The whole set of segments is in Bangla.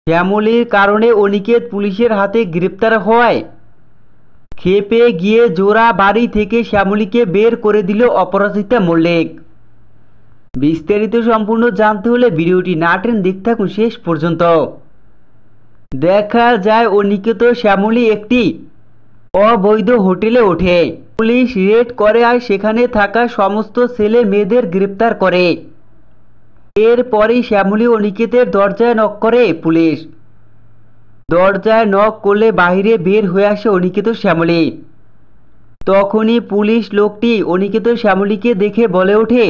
শ্যামলীর কারণে অনিকেত পুলিশের হাতে গ্রেপ্তার হওয়ায় ক্ষেপে গিয়ে জোড়া বাড়ি থেকে শ্যামলীকে বের করে দিল অপরাজিতা মল্লিক। বিস্তারিত সম্পূর্ণ জানতে হলে ভিডিওটি না টেনে দেখতে থাকুন শেষ পর্যন্ত। দেখা যায় অনিকেত ও শ্যামলী একটি অবৈধ হোটেলে ওঠে। পুলিশ রেড করে আর সেখানে থাকা সমস্ত ছেলে মেয়েদের গ্রেপ্তার করে। এরপরই শ্যামলী অনিকেতের দরজায় নক করে পুলিশ। দরজায় নক করলে বাইরে বের হয়ে আসে অনিকেত শ্যামলী। তখনই পুলিশ লোকটি অনিকেত শ্যামলীকে দেখে বলে ওঠে,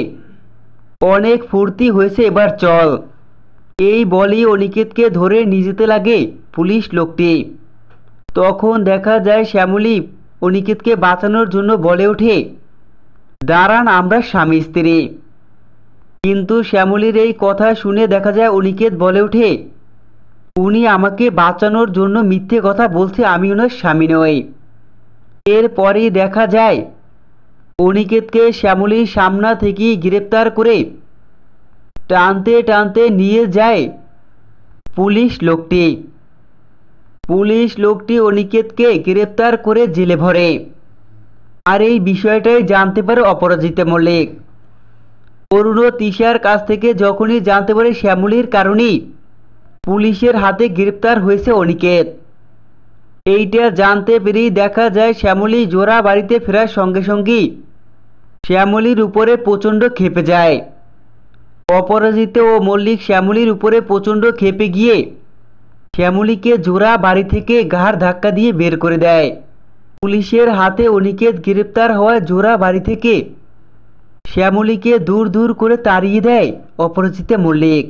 অনেক ফুর্তি হয়েছে, এবার চল। এই বলেই অনিকেতকে ধরে নিয়ে যেতে লাগে পুলিশ লোকটি। তখন দেখা যায় শ্যামলী অনিকেতকে বাঁচানোর জন্য বলে ওঠে, দাঁড়ান, আমরা স্বামী স্ত্রী। কিন্তু শ্যামলীর এই কথা শুনে দেখা যায় অনিকেত বলে ওঠে, উনি আমাকে বাঁচানোর জন্য মিথ্যে কথা বলছে, আমি ওনার স্বামী নই। এরপরই দেখা যায় অনিকেতকে শ্যামলীর সামনা থেকেই গ্রেপ্তার করে টানতে টানতে নিয়ে যায় পুলিশ লোকটি। পুলিশ লোকটি অনিকেতকে গ্রেপ্তার করে জেলে ভরে। আর এই বিষয়টাই জানতে পারে অপরাজিতা মল্লিক। অরুণ ও তিশার কাছ থেকে যখনই জানতে পারে শ্যামলীর কারণেই পুলিশের হাতে গ্রেপ্তার হয়েছে অনিকেত, এইটা জানতে পেরেই দেখা যায় শ্যামলী জোড়া বাড়িতে ফেরার সঙ্গে সঙ্গেই শ্যামলীর উপরে প্রচণ্ড ক্ষেপে যায়। অপরাজিতা ও মল্লিক শ্যামলীর উপরে প্রচণ্ড ক্ষেপে গিয়ে শ্যামলীকে জোড়া বাড়ি থেকে ঘাড় ধাক্কা দিয়ে বের করে দেয়। পুলিশের হাতে অনিকেত গ্রেপ্তার হওয়ায় জোড়া বাড়ি থেকে শ্যামলীকে দূর দূর করে তাড়িয়ে দেয় অপরাজিতা মল্লিক।